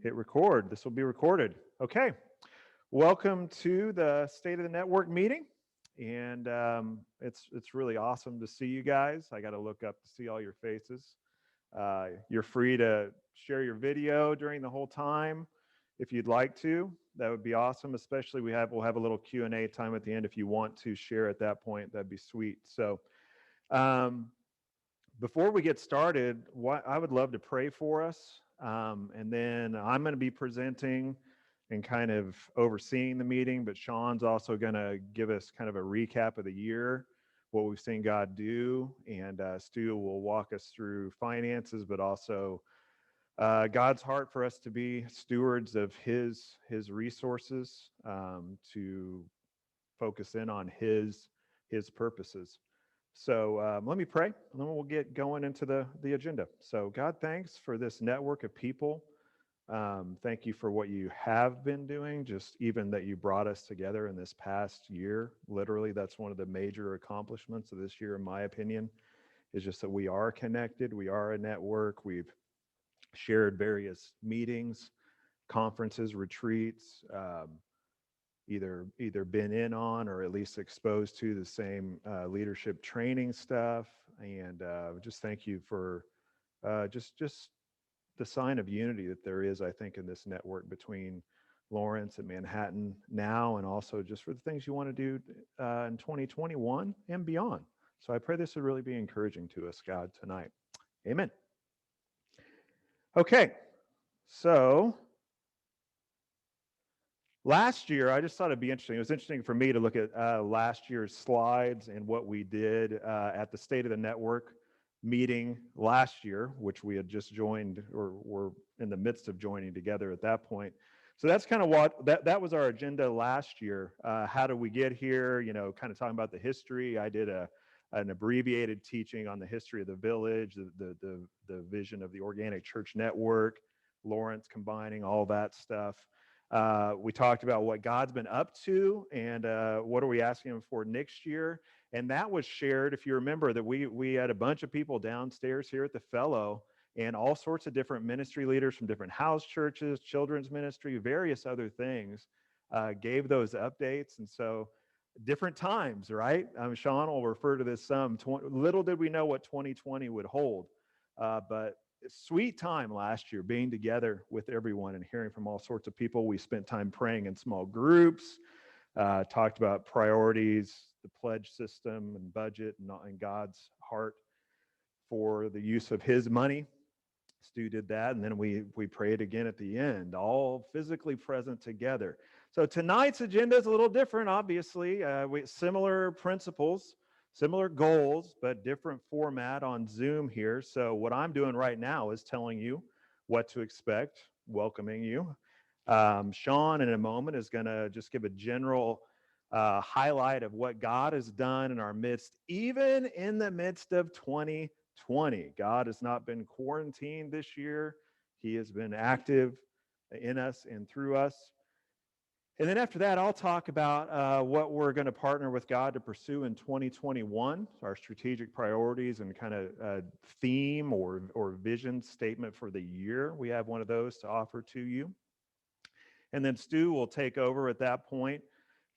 Hit record. This will be recorded. Okay. Welcome to the State of the Network meeting. And it's really awesome to see you guys. I got to look up to see all your faces. You're free to share your video during the whole time if you'd like to. That would be awesome. Especially we'll have a little Q&A time at the end if you want to share at that point. That'd be sweet. So um, before we get started, I would love to pray for us. And then I'm going to be presenting and kind of overseeing the meeting, but Sean's also going to give us kind of a recap of the year, what we've seen God do. And Stu will walk us through finances, but also God's heart for us to be stewards of his resources, to focus in on his purposes. So let me pray, and then we'll get going into the agenda. So God, thanks for this network of people. Thank you for what you have been doing, just even that you brought us together in this past year. Literally, that's one of the major accomplishments of this year, in my opinion, is just that we are connected. We are a network. We've shared various meetings, conferences, retreats, either been in on or at least exposed to the same leadership training stuff. And just thank you for just the sign of unity that there is, I think, in this network between Lawrence and Manhattan now, and also just for the things you want to do in 2021 and beyond. So I pray this would really be encouraging to us, God, tonight. Amen. Okay, so last year, I just thought it'd be interesting. It was interesting for me to look at last year's slides and what we did at the State of the Network meeting last year, which we had just joined or were in the midst of joining together at that point. So that's kind of what that was our agenda last year. How did we get here? You know, kind of talking about the history. I did an abbreviated teaching on the history of the village, the vision of the organic church network, Lawrence combining all that stuff. We talked about what God's been up to and what are we asking him for next year. And that was shared, if you remember, that we had a bunch of people downstairs here at the Fellow and all sorts of different ministry leaders from different house churches, children's ministry, various other things, gave those updates. And so different times, right? Sean will refer to this some. Little did we know what 2020 would hold, but sweet time last year being together with everyone and hearing from all sorts of people. We spent time praying in small groups, talked about priorities, the pledge system and budget, and God's heart for the use of his money. Stu did that, and then we prayed again at the end, all physically present together. So tonight's agenda is a little different, obviously. Similar principles, similar goals, but different format on Zoom here. So what I'm doing right now is telling you what to expect, welcoming you. Sean, in a moment, is going to just give a general highlight of what God has done in our midst, even in the midst of 2020. God has not been quarantined this year. He has been active in us and through us. And then after that, I'll talk about what we're going to partner with God to pursue in 2021, our strategic priorities and kind of theme or vision statement for the year. We have one of those to offer to you. And then Stu will take over at that point,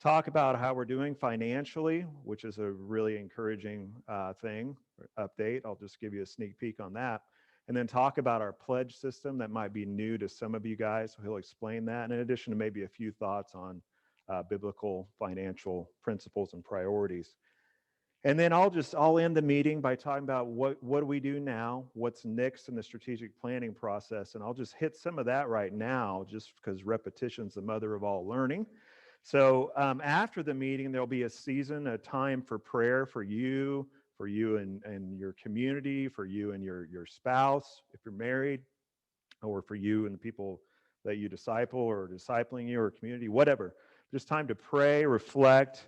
talk about how we're doing financially, which is a really encouraging update. I'll just give you a sneak peek on that. And then talk about our pledge system that might be new to some of you guys. So he'll explain that, and in addition to maybe a few thoughts on biblical financial principles and priorities. And then I'll end the meeting by talking about what do we do now, what's next in the strategic planning process. And I'll just hit some of that right now, just because repetition's the mother of all learning. So after the meeting, there'll be a time for prayer for you and your community, for you and your spouse, if you're married, or for you and the people that you disciple or discipling you or community, whatever. Just time to pray, reflect,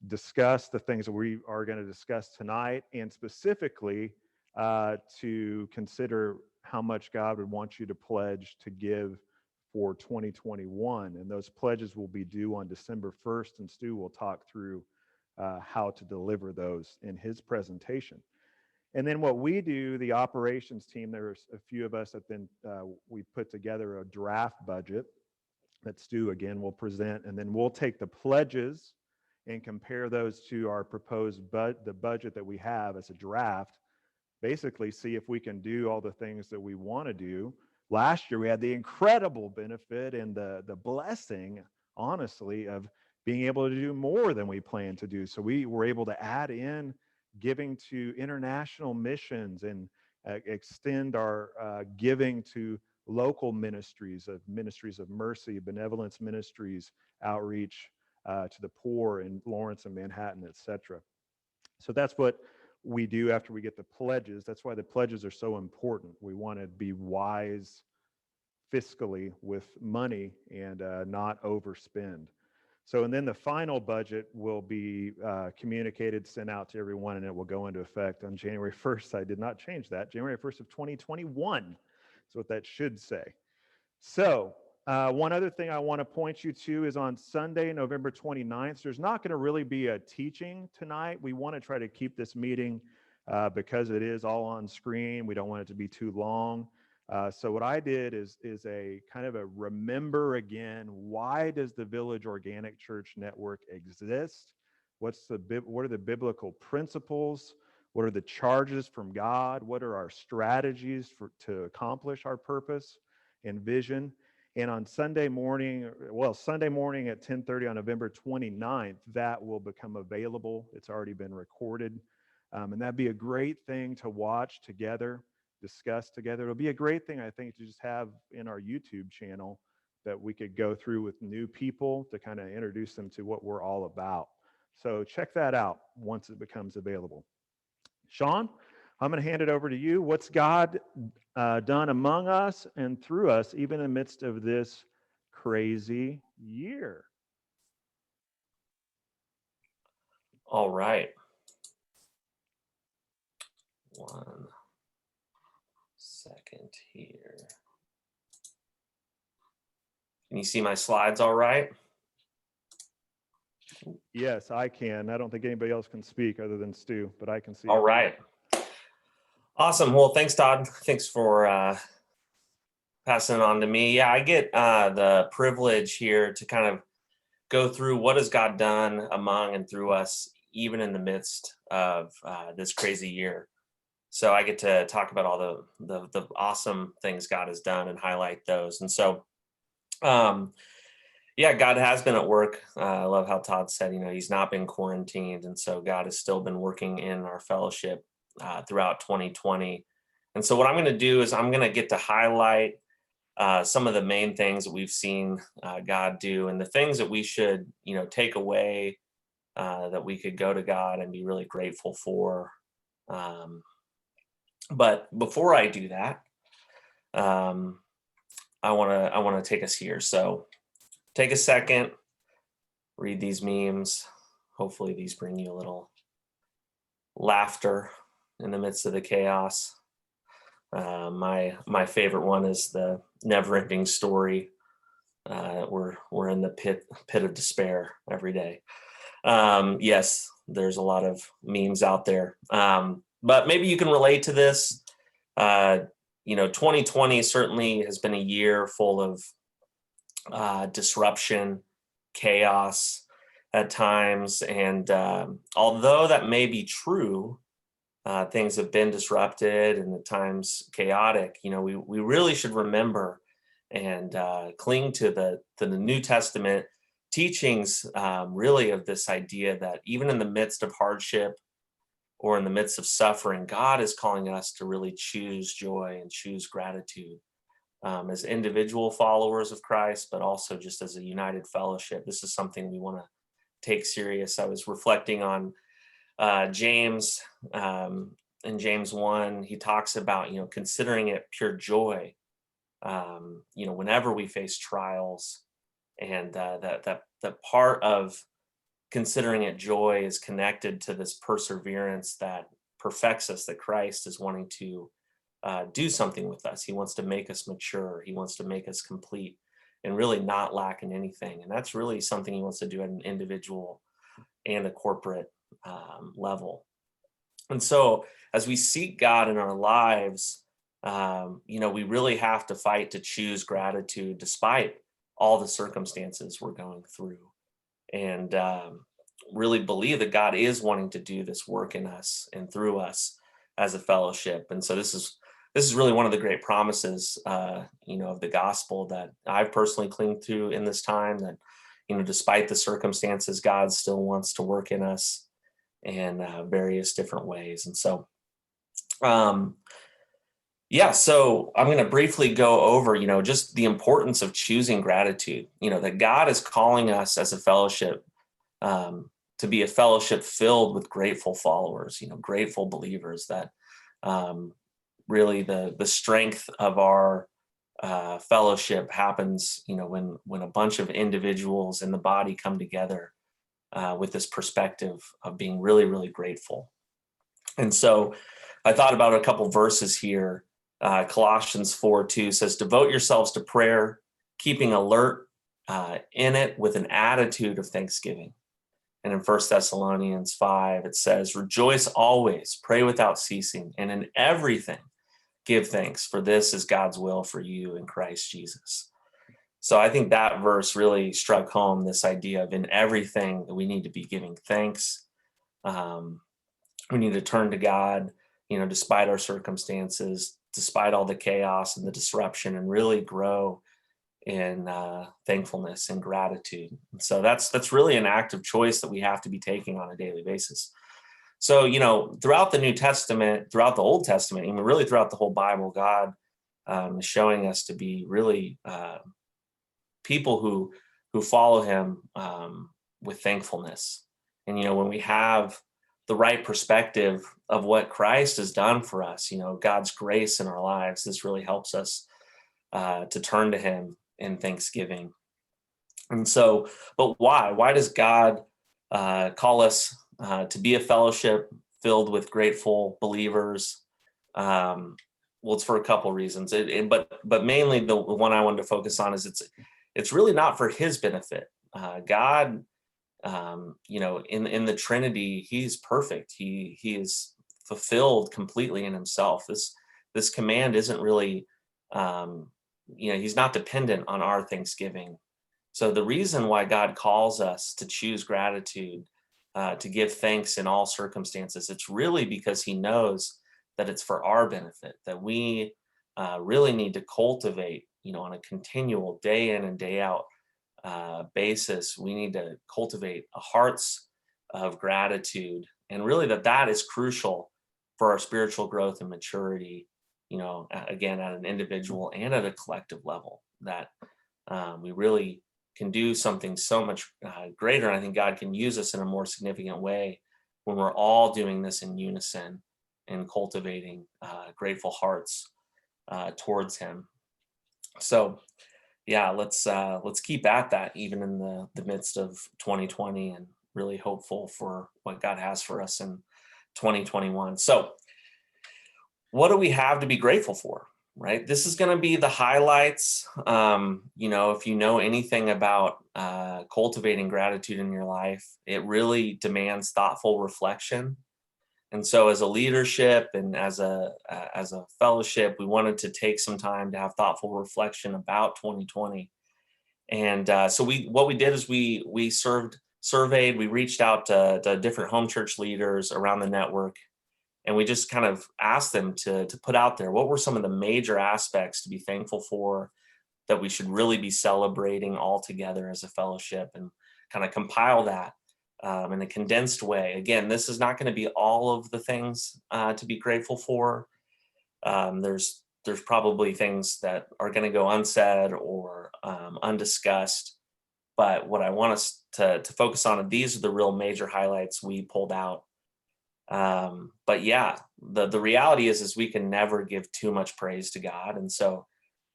discuss the things that we are going to discuss tonight, and specifically to consider how much God would want you to pledge to give for 2021. And those pledges will be due on December 1st, and Stu will talk through how to deliver those in his presentation. And then what we do, the operations team, there's a few of us that then we put together a draft budget that Stu again will present, and then we'll take the pledges and compare those to our proposed the budget that we have as a draft. Basically, see if we can do all the things that we want to do. Last year, we had the incredible benefit and the blessing, honestly, of being able to do more than we planned to do. So we were able to add in giving to international missions and extend our giving to local ministries of mercy, benevolence ministries, outreach to the poor in Lawrence and Manhattan, etc. So that's what we do after we get the pledges. That's why the pledges are so important. We want to be wise fiscally with money and not overspend. So, and then the final budget will be communicated, sent out to everyone, and it will go into effect on January 1st. I did not change that. January 1st of 2021 is what that should say. So, one other thing I want to point you to is on Sunday, November 29th. There's not going to really be a teaching tonight. We want to try to keep this meeting because it is all on screen. We don't want it to be too long. So what I did is a kind of a remember again, why does the Village Organic Church Network exist? What are the biblical principles? What are the charges from God? What are our strategies to accomplish our purpose and vision? And on Sunday morning at 10:30 on November 29th, that will become available. It's already been recorded. And that'd be a great thing to watch together, discuss together. It'll be a great thing, I think, to just have in our YouTube channel that we could go through with new people to kind of introduce them to what we're all about. So check that out once it becomes available. Sean, I'm going to hand it over to you. What's God done among us and through us, even in the midst of this crazy year? All right. 1 second here. Can you see my slides all right? Yes, I can. I don't think anybody else can speak other than Stu, but I can see. All right. Awesome. Well, thanks, Todd. Thanks for passing it on to me. Yeah, I get the privilege here to kind of go through what has God done among and through us, even in the midst of this crazy year. So I get to talk about all the awesome things God has done and highlight those. And so, yeah, God has been at work. I love how Todd said, he's not been quarantined. And so God has still been working in our fellowship throughout 2020. And so what I'm going to do is I'm going to get to highlight some of the main things that we've seen God do and the things that we should, take away that we could go to God and be really grateful for. But before I do that, I want to take us here. So take a second, read these memes. Hopefully these bring you a little laughter in the midst of the chaos. My favorite one is the never-ending story. We're in the pit of despair every day. Yes, there's a lot of memes out there. But maybe you can relate to this. 2020 certainly has been a year full of disruption, chaos at times. And although that may be true, things have been disrupted and at times chaotic. We really should remember and cling to the New Testament teachings, really, of this idea that even in the midst of hardship or in the midst of suffering, God is calling us to really choose joy and choose gratitude as individual followers of Christ, but also just as a united fellowship. This is something we want to take serious. I was reflecting on James, in James 1, he talks about, considering it pure joy, whenever we face trials, and that part of considering it joy is connected to this perseverance that perfects us, that Christ is wanting to do something with us. He wants to make us mature. He wants to make us complete and really not lack in anything. And that's really something he wants to do at an individual and a corporate level. And so as we seek God in our lives, we really have to fight to choose gratitude despite all the circumstances we're going through, and really believe that God is wanting to do this work in us and through us as a fellowship. And so this is really one of the great promises, of the gospel that I've personally clinged to in this time. That despite the circumstances, God still wants to work in us in various different ways. And so, so I'm going to briefly go over, just the importance of choosing gratitude. That God is calling us as a fellowship, to be a fellowship filled with grateful followers, grateful believers. That really the strength of our fellowship happens, when a bunch of individuals in the body come together with this perspective of being really, really grateful. And so I thought about a couple verses here. Colossians 4:2 says, "Devote yourselves to prayer, keeping alert in it with an attitude of thanksgiving." And in 1 Thessalonians 5, it says, "Rejoice always, pray without ceasing, and in everything give thanks, for this is God's will for you in Christ Jesus." So I think that verse really struck home this idea of in everything that we need to be giving thanks. We need to turn to God, despite our circumstances, despite all the chaos and the disruption, and really grow in thankfulness and gratitude. And so that's really an active choice that we have to be taking on a daily basis. So, throughout the New Testament, throughout the Old Testament, and really throughout the whole Bible, God is showing us to be really people who follow Him with thankfulness. And when we have the right perspective of what Christ has done for us, God's grace in our lives, this really helps us to turn to Him in thanksgiving. And so, but why? Why does God call us to be a fellowship filled with grateful believers? Well, it's for a couple reasons, but mainly the one I wanted to focus on is it's really not for His benefit. God, in the Trinity, He's perfect. He is fulfilled completely in Himself. This command isn't really, He's not dependent on our thanksgiving. So the reason why God calls us to choose gratitude, to give thanks in all circumstances, it's really because He knows that it's for our benefit, that we really need to cultivate, on a continual day in and day out basis. We need to cultivate a hearts of gratitude, and really that is crucial for our spiritual growth and maturity, again, at an individual and at a collective level, that we really can do something so much greater. And I think God can use us in a more significant way when we're all doing this in unison and cultivating grateful hearts towards Him. So, yeah, let's keep at that even in the midst of 2020, and really hopeful for what God has for us in 2021. So, what do we have to be grateful for? Right? This is going to be the highlights. If you know anything about cultivating gratitude in your life, it really demands thoughtful reflection. And so as a leadership and as a fellowship, we wanted to take some time to have thoughtful reflection about 2020. And so what we did is we surveyed, we reached out to different home church leaders around the network, and we just kind of asked them to put out there, what were some of the major aspects to be thankful for, that we should really be celebrating all together as a fellowship, and kind of compile that in a condensed way. Again, this is not going to be all of the things to be grateful for. There's probably things that are going to go unsaid or undiscussed. But what I want us to focus on, and these are the real major highlights we pulled out. But yeah, the reality is we can never give too much praise to God. And so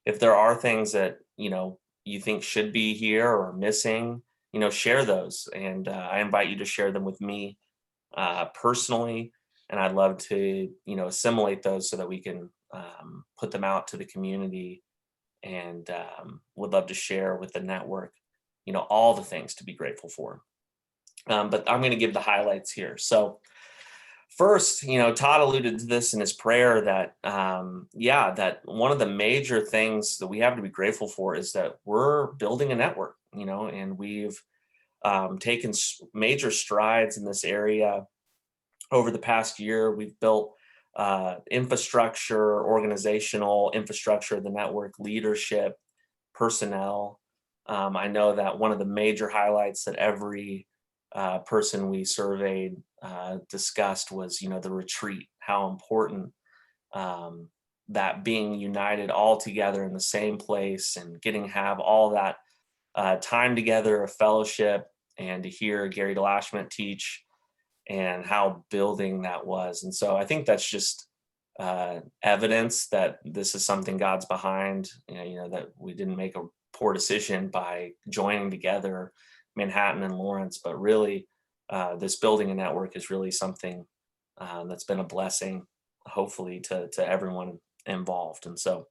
if there are things that, you think should be here or missing, share those. And I invite you to share them with me personally. And I'd love to, assimilate those so that we can put them out to the community, and would love to share with the network, all the things to be grateful for. But I'm going to give the highlights here. So First, Todd alluded to this in his prayer that, that one of the major things that we have to be grateful for is that we're building a network, and we've taken major strides in this area over the past year. We've built infrastructure, organizational infrastructure, the network, leadership, personnel. I know that one of the major highlights that every person we surveyed discussed was, the retreat, how important that being united all together in the same place and getting to have all that time together of fellowship, and to hear Gary DeLashman teach and how building that was. And so I think that's just evidence that this is something God's behind, that we didn't make a poor decision by joining together Manhattan and Lawrence, but really this building a network is really something that's been a blessing, hopefully, to everyone involved. And so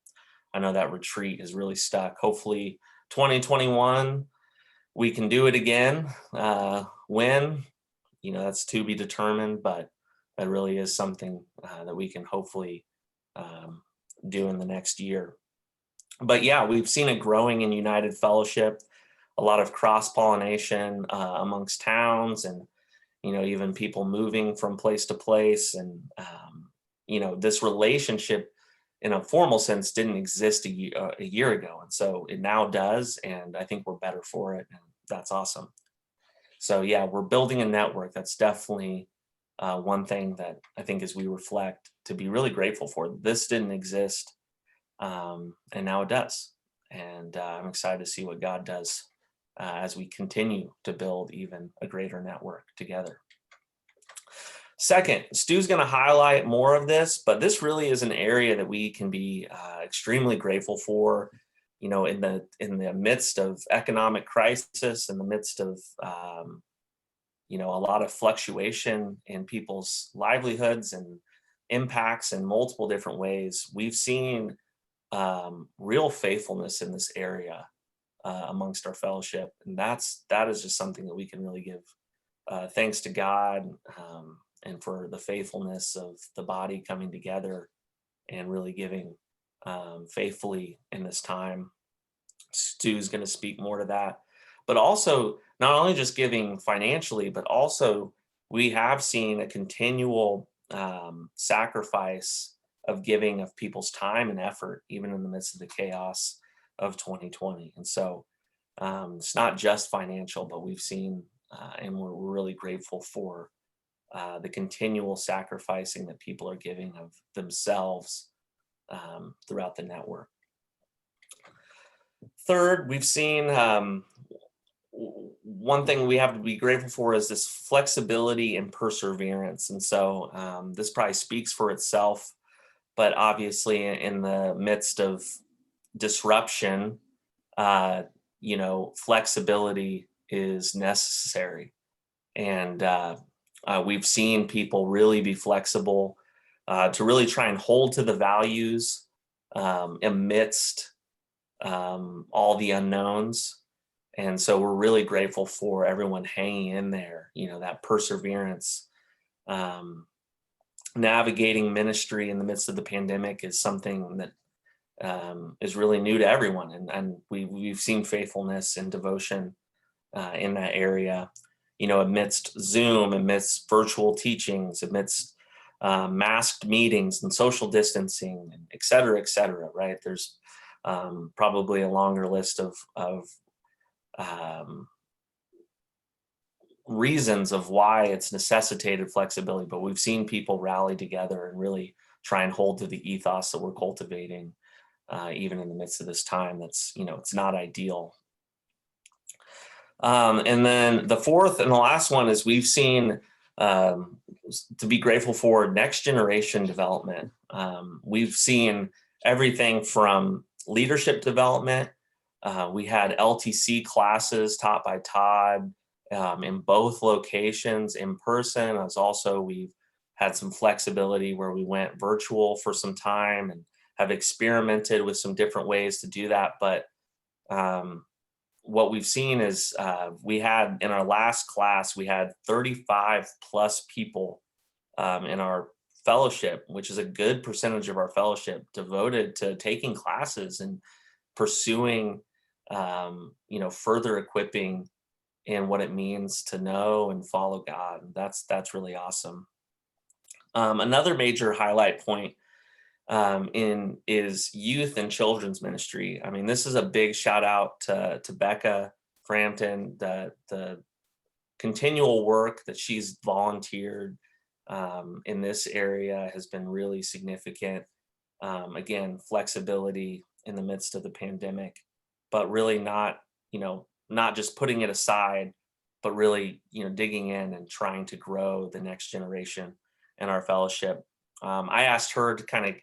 I know that retreat is really stuck. Hopefully 2021, we can do it again. When, that's to be determined, but that really is something that we can hopefully do in the next year. But yeah, we've seen it growing in United Fellowship, a lot of cross-pollination amongst towns, and even people moving from place to place. And this relationship in a formal sense didn't exist a year ago, and so it now does, and I think we're better for it, and that's awesome. So yeah, we're building a network. That's definitely one thing that I think, as we reflect, to be really grateful for. This didn't exist, and now it does, and I'm excited to see what God does as we continue to build even a greater network together. Second, Stu's going to highlight more of this, but this really is an area that we can be extremely grateful for. In the midst of economic crisis, in the midst of a lot of fluctuation in people's livelihoods and impacts in multiple different ways, we've seen real faithfulness in this area amongst our fellowship, and that is just something that we can really give thanks to God, and for the faithfulness of the body coming together and really giving faithfully in this time. Stu's going to speak more to that, but also not only just giving financially, but also we have seen a continual sacrifice of giving of people's time and effort, even in the midst of the chaos of 2020. And so it's not just financial, but we've seen, and we're really grateful for the continual sacrificing that people are giving of themselves throughout the network. Third, we've seen one thing we have to be grateful for is this flexibility and perseverance. And so this probably speaks for itself, but obviously in the midst of disruption, flexibility is necessary. And we've seen people really be flexible to really try and hold to the values amidst all the unknowns. And so we're really grateful for everyone hanging in there, that perseverance. Navigating ministry in the midst of the pandemic is something that is really new to everyone. And we've seen faithfulness and devotion in that area, amidst Zoom, amidst virtual teachings, amidst masked meetings and social distancing, and et cetera, right? There's probably a longer list of reasons of why it's necessitated flexibility, but we've seen people rally together and really try and hold to the ethos that we're cultivating, even in the midst of this time. That's, it's not ideal. And then the fourth and the last one is we've seen to be grateful for next generation development. We've seen everything from leadership development. We had LTC classes taught by Todd in both locations in person. As also, we've had some flexibility where we went virtual for some time and have experimented with some different ways to do that. But what we've seen is we had in our last class, we had 35 plus people in our fellowship, which is a good percentage of our fellowship, devoted to taking classes and pursuing, further equipping in what it means to know and follow God. That's really awesome. Another major highlight point in is youth and children's ministry. I mean, this is a big shout out to Becca Frampton, the continual work that she's volunteered in this area has been really significant. Again, flexibility in the midst of the pandemic, but really not just putting it aside, but really, digging in and trying to grow the next generation in our fellowship. I asked her to kind of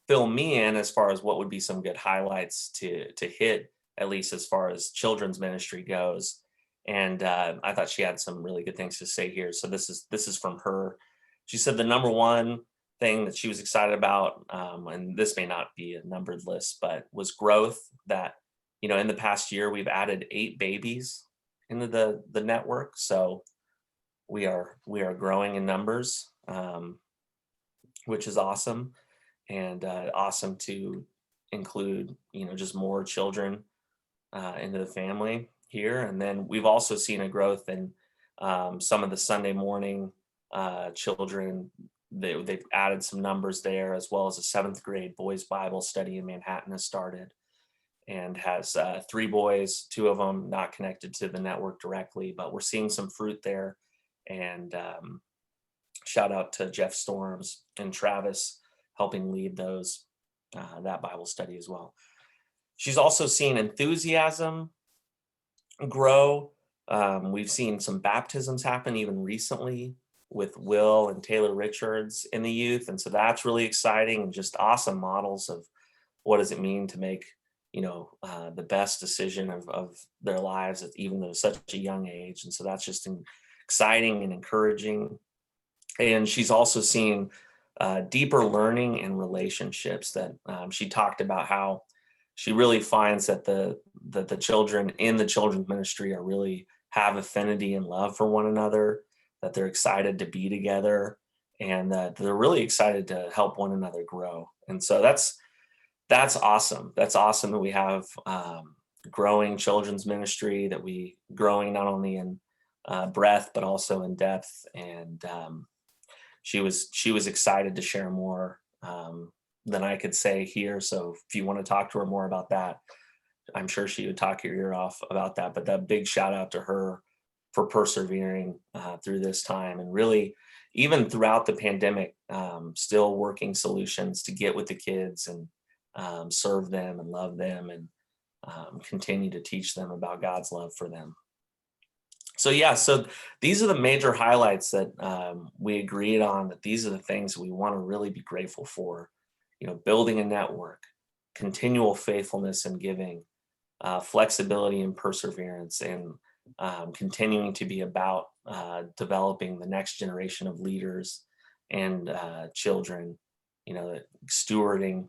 fill me in as far as what would be some good highlights to hit, at least as far as children's ministry goes. And I thought she had some really good things to say here. So this is from her. She said the number one thing that she was excited about, and this may not be a numbered list, but was growth. That in the past year we've added 8 babies into the network, so we are growing in numbers, which is awesome, and awesome to include just more children into the family here. And then we've also seen a growth in some of the Sunday morning children. They've added some numbers there, as well as a 7th grade boys Bible study in Manhattan has started, and has 3 boys, 2 of them not connected to the network directly, but we're seeing some fruit there. And shout out to Jeff Storms and Travis helping lead that Bible study as well. She's also seen enthusiasm grow. We've seen some baptisms happen even recently with Will and Taylor Richards in the youth. And so that's really exciting, and just awesome models of what does it mean to make, the best decision of their lives, even though such a young age. And so that's just exciting and encouraging. And she's also seen deeper learning and relationships that she talked about how she really finds that the children in the children's ministry are really have affinity and love for one another, that they're excited to be together, and that they're really excited to help one another grow. And so that's awesome. That's awesome that we have growing children's ministry, that we growing not only in breadth but also in depth. And she was excited to share more than I could say here. So if you want to talk to her more about that, I'm sure she would talk your ear off about that. But that big shout out to her for persevering through this time, and really, even throughout the pandemic, still working solutions to get with the kids and serve them and love them, and continue to teach them about God's love for them. So these are the major highlights that we agreed on, that these are the things we want to really be grateful for. Building a network, continual faithfulness and giving, flexibility and perseverance, and continuing to be about developing the next generation of leaders and children, stewarding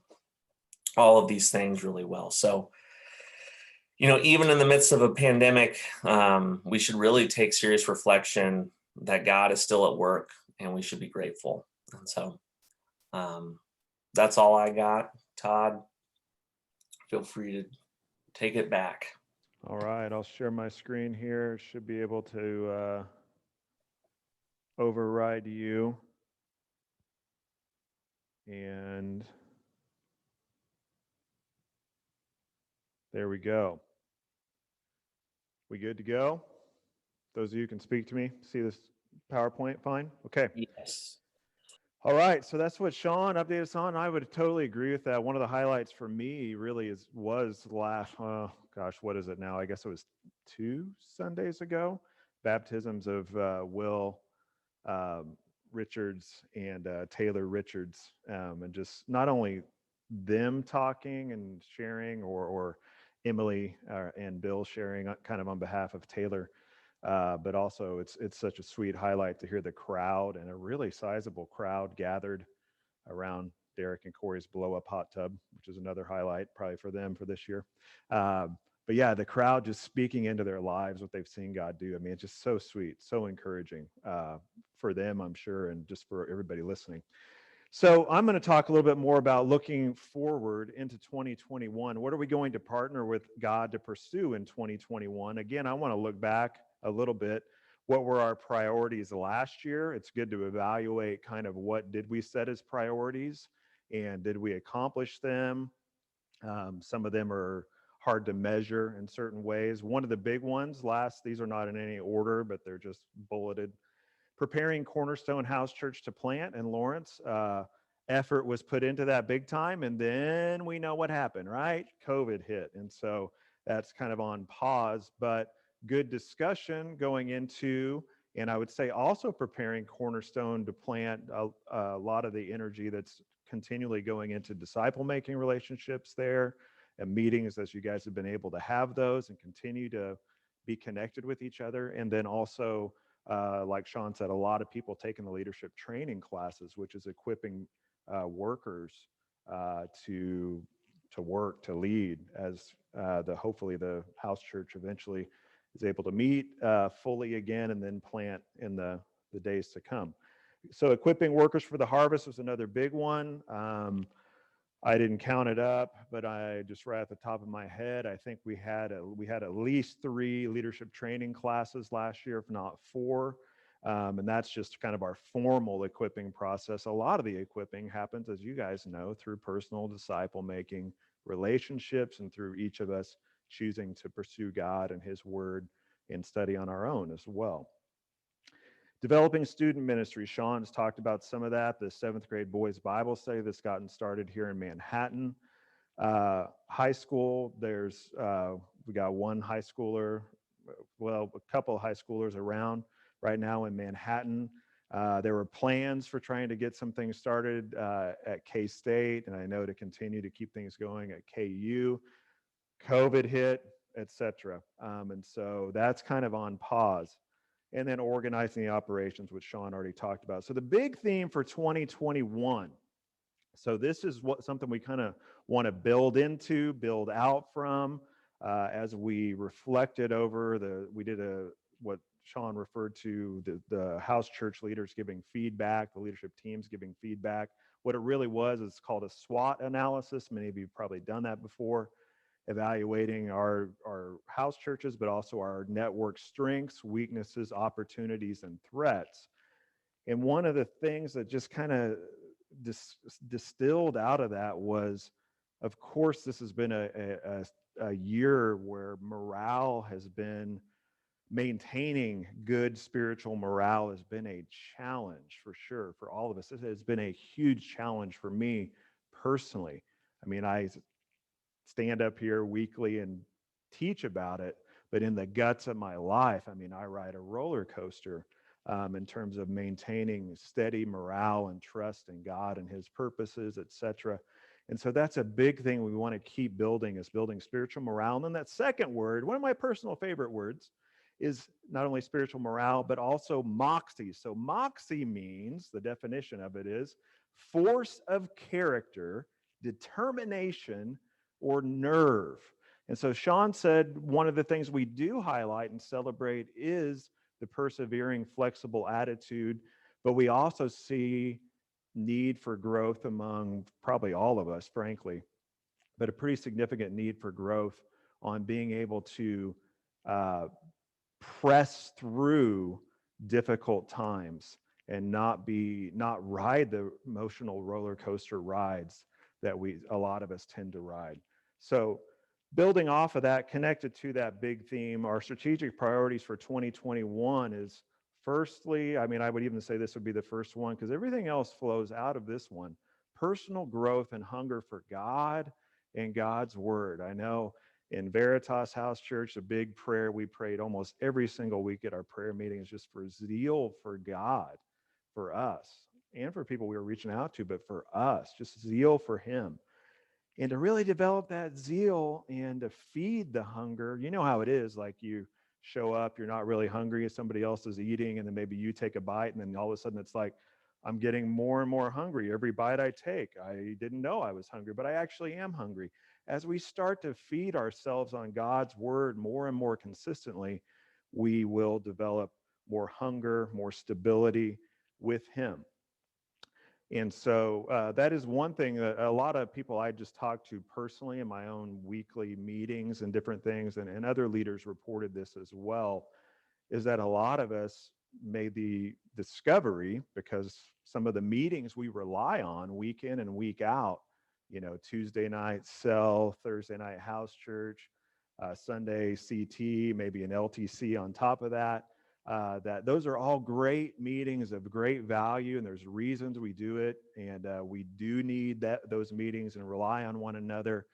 all of these things really well. So, even in the midst of a pandemic, we should really take serious reflection that God is still at work, and we should be grateful. And so that's all I got. Todd, feel free to take it back. All right, I'll share my screen here. Should be able to override you. And there we go. We good to go? Those of you who can speak to me, see this PowerPoint fine? Okay. Yes. All right, so that's what Sean updated us on. I would totally agree with that. One of the highlights for me really was last, what is it now? I guess it was 2 Sundays ago, baptisms of Will Richards and Taylor Richards, and just not only them talking and sharing, or Emily and Bill sharing kind of on behalf of Taylor, but also it's such a sweet highlight to hear the crowd, and a really sizable crowd gathered around Derek and Corey's blow up hot tub, which is another highlight probably for them for this year. But yeah, the crowd just speaking into their lives what they've seen God do. I mean, it's just so sweet, so encouraging for them, I'm sure, and just for everybody listening. So I'm going to talk a little bit more about looking forward into 2021. What are we going to partner with God to pursue in 2021? Again, I want to look back a little bit. What were our priorities last year? It's good to evaluate kind of what did we set as priorities and did we accomplish them? Some of them are hard to measure in certain ways. One of the big ones, these are not in any order, but they're just bulleted. Preparing Cornerstone House Church to plant in Lawrence. Effort was put into that big time, and then we know what happened, right? COVID hit, and so that's kind of on pause, but good discussion going into, and I would say also preparing Cornerstone to plant a lot of the energy that's continually going into disciple making relationships there and meetings as you guys have been able to have those and continue to be connected with each other. And then also, like Sean said, a lot of people taking the leadership training classes, which is equipping workers to work, to lead as hopefully the house church eventually is able to meet fully again and then plant in the days to come. So equipping workers for the harvest was another big one. I didn't count it up, but I just right at the top of my head, I think we had at least 3 leadership training classes last year, if not 4. And that's just kind of our formal equipping process. A lot of the equipping happens, as you guys know, through personal disciple making relationships and through each of us choosing to pursue God and His Word and study on our own as well. Developing student ministry. Sean's talked about some of that. The 7th grade boys Bible study that's gotten started here in Manhattan. High school, we got one high schooler, well, a couple of high schoolers around right now in Manhattan. There were plans for trying to get some things started at K-State, and I know to continue to keep things going at KU. COVID hit, etc. And so that's kind of on pause. And then organizing the operations, which Sean already talked about. So the big theme for 2021. So this is something we kind of want to build out from as we reflected over we did what Sean referred to the house church leaders giving feedback, the leadership teams giving feedback. What it really was is called a SWOT analysis. Many of you have probably done that before, evaluating our house churches, but also our network strengths, weaknesses, opportunities, and threats. And one of the things that just kind of distilled out of that was, of course, this has been a year where morale has been, maintaining good spiritual morale has been a challenge for sure for all of us. It has been a huge challenge for me personally. I mean, I stand up here weekly and teach about it, but in the guts of my life, I mean, I ride a roller coaster in terms of maintaining steady morale and trust in God and His purposes, etc. And so that's a big thing we want to keep building, is building spiritual morale. And then that second word, one of my personal favorite words, is not only spiritual morale, but also moxie. So moxie means, the definition of it is force of character, determination, or nerve. And so Sean said one of the things we do highlight and celebrate is the persevering, flexible attitude, but we also see need for growth among probably all of us, frankly, but a pretty significant need for growth on being able to press through difficult times and not ride the emotional roller coaster rides that a lot of us tend to ride. So building off of that, connected to that big theme, our strategic priorities for 2021 is, firstly, I mean, I would even say this would be the first one because everything else flows out of this one: personal growth and hunger for God and God's Word. I know in Veritas House Church, a big prayer we prayed almost every single week at our prayer meetings, just for zeal for God, for us, and for people we were reaching out to, but for us, just zeal for Him. And to really develop that zeal and to feed the hunger. You know how it is, like you show up, you're not really hungry, somebody else is eating, and then maybe you take a bite, and then all of a sudden it's like, I'm getting more and more hungry every bite I take. I didn't know I was hungry, but I actually am hungry. As we start to feed ourselves on God's Word more and more consistently, we will develop more hunger, more stability, with him. And so that is one thing that a lot of people I just talked to personally in my own weekly meetings and different things, and other leaders reported this as well, is that a lot of us made the discovery, because some of the meetings we rely on week in and week out, Tuesday night cell, Thursday night house church, Sunday CT, maybe an LTC on top of that, that those are all great meetings of great value, and there's reasons we do it, and we do need those meetings and rely on one another.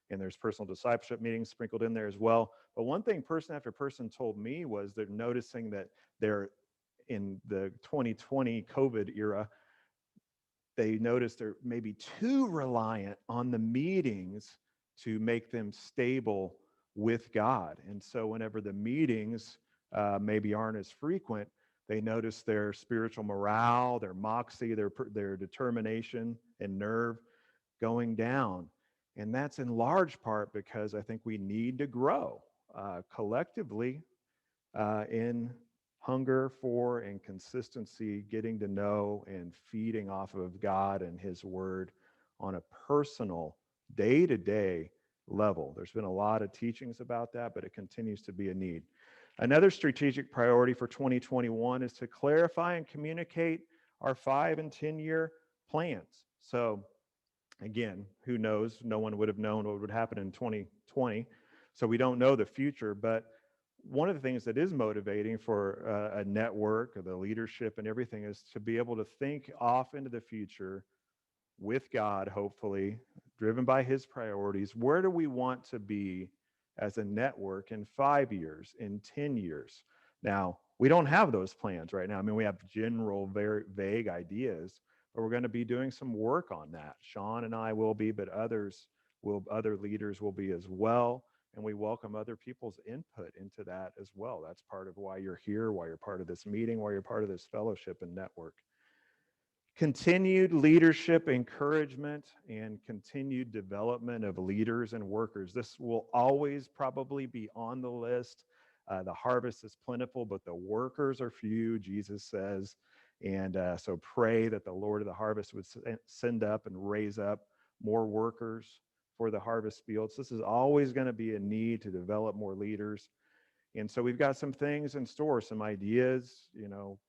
And there's personal discipleship meetings sprinkled in there as well. But one thing person after person told me was they're noticing that they're in the 2020 COVID era, they noticed they're maybe too reliant on the meetings to make them stable with God. And so whenever the meetings maybe aren't as frequent, they notice their spiritual morale, their moxie, their determination and nerve going down. And that's in large part because I think we need to grow collectively in hunger for and consistency, getting to know and feeding off of God and his word on a personal, day-to-day level. There's been a lot of teachings about that, but it continues to be a need. Another strategic priority for 2021 is to clarify and communicate our 5 and 10-year plans. So again, who knows? No one would have known what would happen in 2020. So we don't know the future, but one of the things that is motivating for a network, or the leadership and everything, is to be able to think off into the future with God, hopefully, driven by his priorities. Where do we want to be as a network in 5 years, in 10 years? Now, we don't have those plans right now. I mean, we have general, very vague ideas, but we're going to be doing some work on that. Sean and I will be, but other leaders will be as well. And we welcome other people's input into that as well. That's part of why you're here, why you're part of this meeting, why you're part of this fellowship and network. Continued leadership encouragement and continued development of leaders and workers. This will always probably be on the list. The harvest is plentiful, but the workers are few, Jesus says. And so pray that the Lord of the harvest would send up and raise up more workers for the harvest fields. This is always going to be a need to develop more leaders. And so we've got some things in store, some ideas,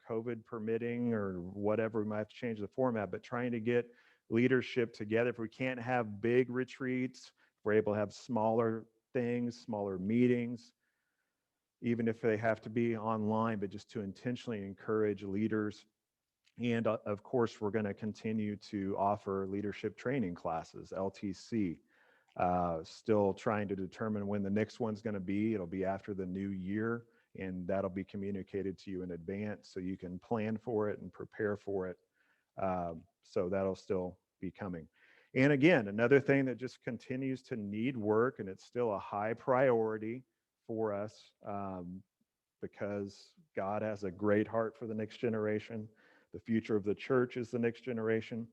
COVID permitting or whatever. We might have to change the format, but trying to get leadership together. If we can't have big retreats, if we're able to have smaller things, smaller meetings, even if they have to be online, but just to intentionally encourage leaders. And of course, we're going to continue to offer leadership training classes, LTC. Still trying to determine when the next one's going to be. It'll be after the new year, and that'll be communicated to you in advance so you can plan for it and prepare for it. So that'll still be coming. And again, another thing that just continues to need work, and it's still a high priority for us, because God has a great heart for the next generation. The future of the church is the next generation.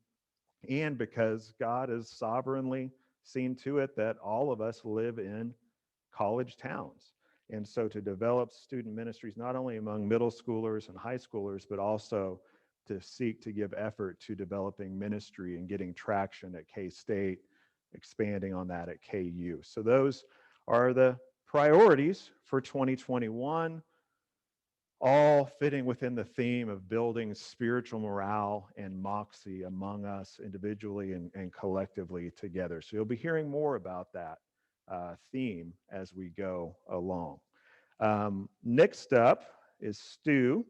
And because God has sovereignly seen to it that all of us live in college towns. And so to develop student ministries, not only among middle schoolers and high schoolers, but also to seek to give effort to developing ministry and getting traction at K-State, expanding on that at KU. So those are the priorities for 2021, all fitting within the theme of building spiritual morale and moxie among us individually and collectively together. So you'll be hearing more about that theme as we go along. Next up is Stu.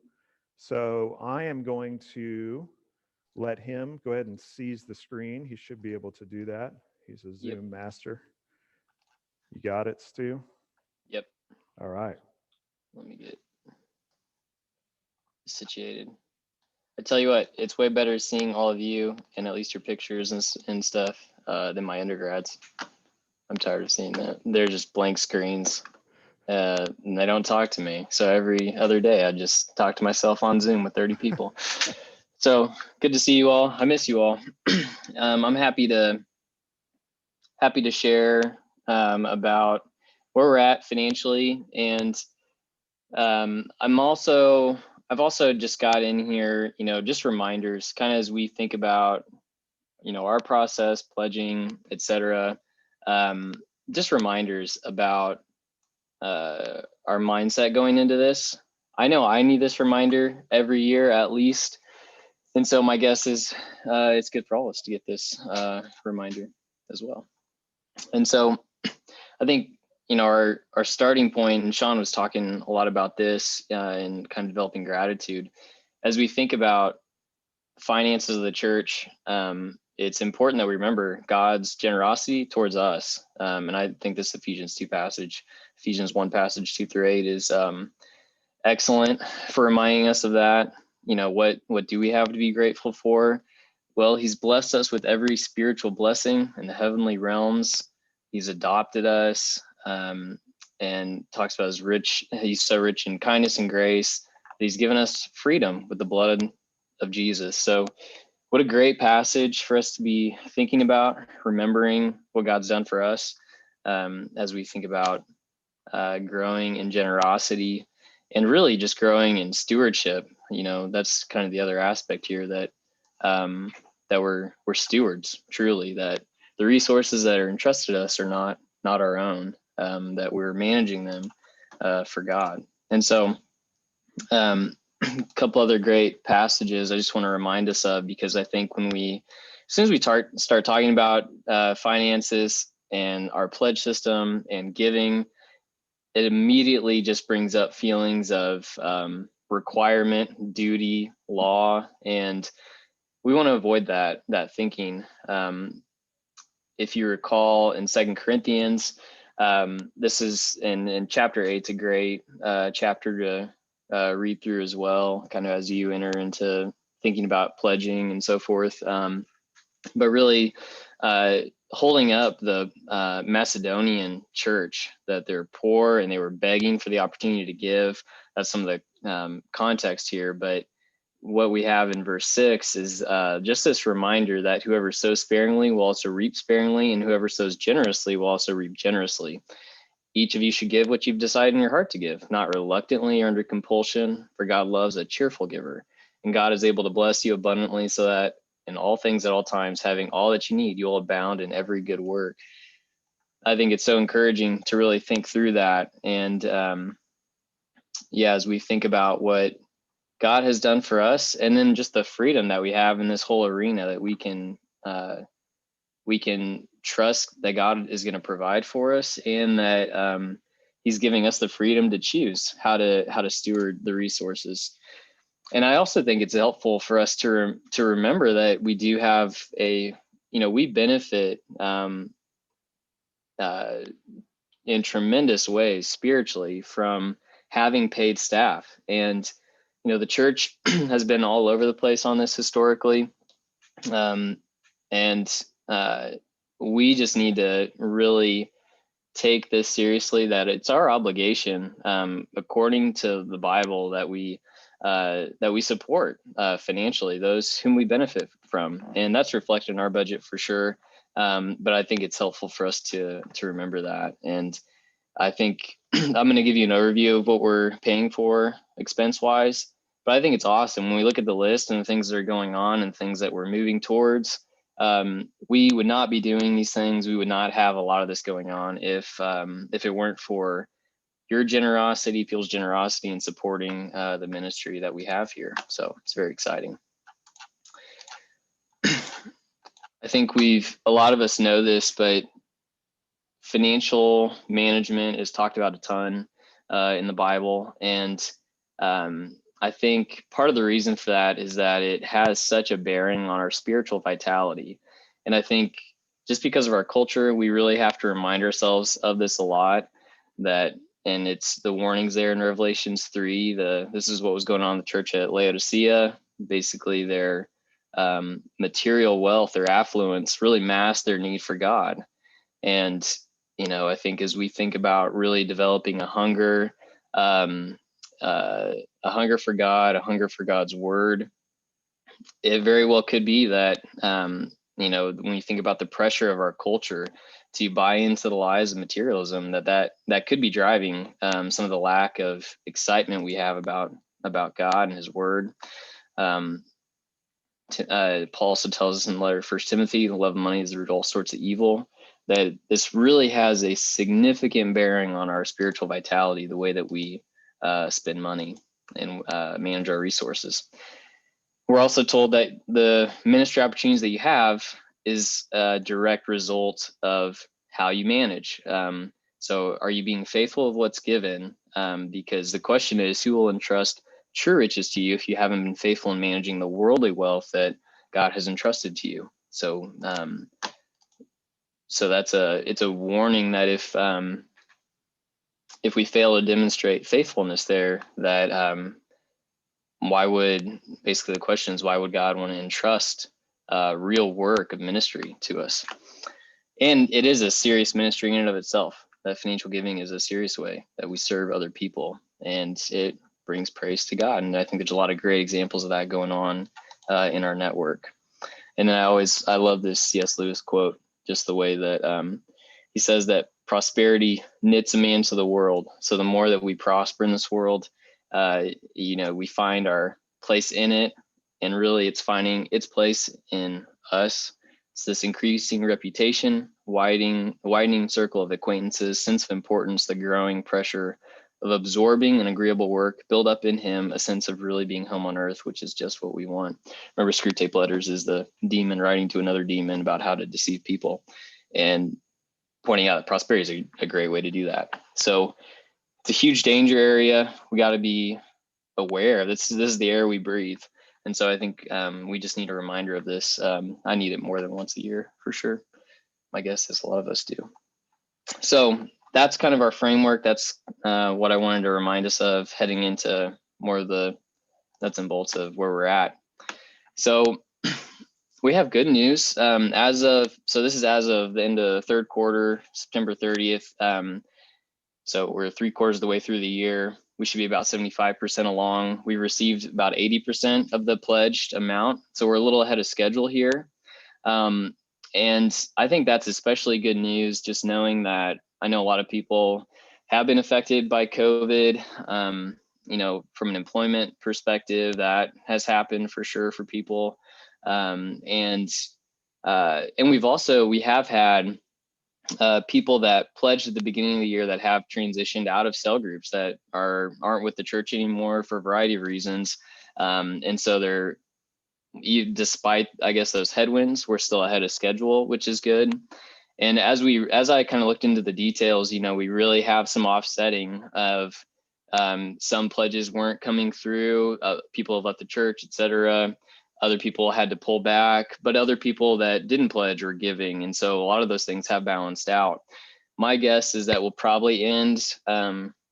So I am going to let him go ahead and seize the screen. He should be able to do that. He's a Zoom master. You got it, Stu? Yep. All right. Let me get situated. I tell you what, it's way better seeing all of you and at least your pictures and stuff than my undergrads. I'm tired of seeing that. They're just blank screens and they don't talk to me. So every other day I just talk to myself on Zoom with 30 people. So good to see you all. I miss you all. I'm happy to share about where we're at financially, and I'm also I've also just got in here, just reminders, kind of as we think about, our process, pledging, etc. Just reminders about our mindset going into this. I know I need this reminder every year at least. And so my guess is it's good for all of us to get this reminder as well. And so I think, our starting point, and Sean was talking a lot about this in kind of developing gratitude. As we think about finances of the church, it's important that we remember God's generosity towards us. And I think this Ephesians 2 passage, Ephesians 1 passage 2-8 is excellent for reminding us of that. What do we have to be grateful for? Well, he's blessed us with every spiritual blessing in the heavenly realms. He's adopted us, and talks about he's so rich in kindness and grace. He's given us freedom with the blood of Jesus. So what a great passage for us to be thinking about, remembering what God's done for us as we think about growing in generosity and really just growing in stewardship. That's kind of the other aspect here, that that we're stewards, truly, that the resources that are entrusted us are not our own, that we're managing them for God. And so a couple other great passages I just want to remind us of, because I think as soon as we start talking about finances and our pledge system and giving, it immediately just brings up feelings of requirement, duty, law, and we want to avoid that thinking. If you recall in 2 Corinthians, this is in chapter 8, it's a great chapter to read through as well, kind of as you enter into thinking about pledging and so forth. But really holding up the Macedonian church, that they're poor and they were begging for the opportunity to give. That's some of the context here. But what we have in verse 6 is just this reminder that whoever sows sparingly will also reap sparingly, and whoever sows generously will also reap generously. Each of you should give what you've decided in your heart to give, not reluctantly or under compulsion, for God loves a cheerful giver. And God is able to bless you abundantly, so that in all things at all times, having all that you need, you will abound in every good work. I think it's so encouraging to really think through that. And as we think about what God has done for us, and then just the freedom that we have in this whole arena, that we can trust that God is going to provide for us, and that he's giving us the freedom to choose how to steward the resources. And I also think it's helpful for us to remember that we do have we benefit in tremendous ways spiritually from having paid staff. And the church has been all over the place on this historically. And we just need to really take this seriously, that it's our obligation, according to the Bible, that we support financially those whom we benefit from. And that's reflected in our budget for sure. But I think it's helpful for us to remember that. And I think I'm going to give you an overview of what we're paying for expense wise, but I think it's awesome when we look at the list and the things that are going on and things that we're moving towards. We would not be doing these things. We would not have a lot of this going on if it weren't for your generosity, people's generosity in supporting the ministry that we have here. So it's very exciting. I think a lot of us know this, but financial management is talked about a ton in the Bible. And I think part of the reason for that is that it has such a bearing on our spiritual vitality. And I think just because of our culture, we really have to remind ourselves of this a lot, and it's the warnings there in Revelations 3, this is what was going on in the church at Laodicea. Basically their material wealth, their affluence really masked their need for God. And, I think as we think about really developing a hunger for God, a hunger for God's word, it very well could be that, when you think about the pressure of our culture to buy into the lies of materialism, that could be driving some of the lack of excitement we have about about God and his word. Paul also tells us in the letter of 1 Timothy, the love of money is the root of all sorts of evil, that this really has a significant bearing on our spiritual vitality, the way that we spend money and manage our resources. We're also told that the ministry opportunities that you have is a direct result of how you manage. So are you being faithful of what's given? Because the question is, who will entrust true riches to you if you haven't been faithful in managing the worldly wealth that God has entrusted to you? So it's a warning that if we fail to demonstrate faithfulness there, that basically the question is, why would God want to entrust real work of ministry to us? And it is a serious ministry in and of itself. That financial giving is a serious way that we serve other people, and it brings praise to God. And I think there's a lot of great examples of that going on in our network. And I love this C.S. Lewis quote, just the way that he says that prosperity knits a man to the world. So the more that we prosper in this world, we find our place in it, and really it's finding its place in us. It's this increasing reputation, widening circle of acquaintances, sense of importance, the growing pressure of absorbing an agreeable work, build up in him a sense of really being home on earth, which is just what we want. Remember, Screw Tape Letters is the demon writing to another demon about how to deceive people, and pointing out that prosperity is a great way to do that. So it's a huge danger area. We got to be aware. This is the air we breathe. And so I think we just need a reminder of this. I need it more than once a year for sure. My guess is a lot of us do. So that's kind of our framework. That's what I wanted to remind us of heading into more of the nuts and bolts of where we're at. So we have good news. This is as of the end of the third quarter, September 30th. So we're 3/4 of the way through the year. We should be about 75% along. We received about 80% of the pledged amount. So we're a little ahead of schedule here. And I think that's especially good news, just knowing that I know a lot of people have been affected by COVID. From an employment perspective, that has happened for sure for people. And we have had people that pledged at the beginning of the year that have transitioned out of cell groups, that aren't with the church anymore for a variety of reasons. And so despite, I guess, those headwinds, we're still ahead of schedule, which is good. And as I kind of looked into the details, we really have some offsetting of some pledges weren't coming through. People have left the church, etc. Other people had to pull back, but other people that didn't pledge were giving. And so a lot of those things have balanced out. My guess is that we'll probably end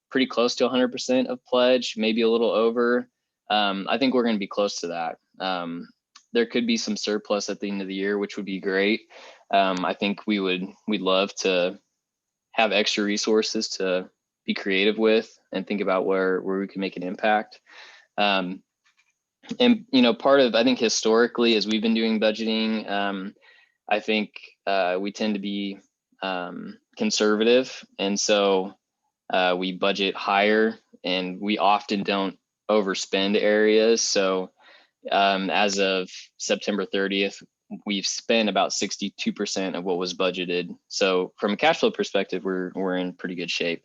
pretty close to 100% of pledge, maybe a little over. I think we're going to be close to that. There could be some surplus at the end of the year, which would be great. I think we'd love to have extra resources to be creative with and think about where we can make an impact. And part of, I think, historically, as we've been doing budgeting, I think we tend to be conservative, and so we budget higher, and we often don't overspend areas. So as of September 30th, we've spent about 62% of what was budgeted. So from a cash flow perspective, we're in pretty good shape.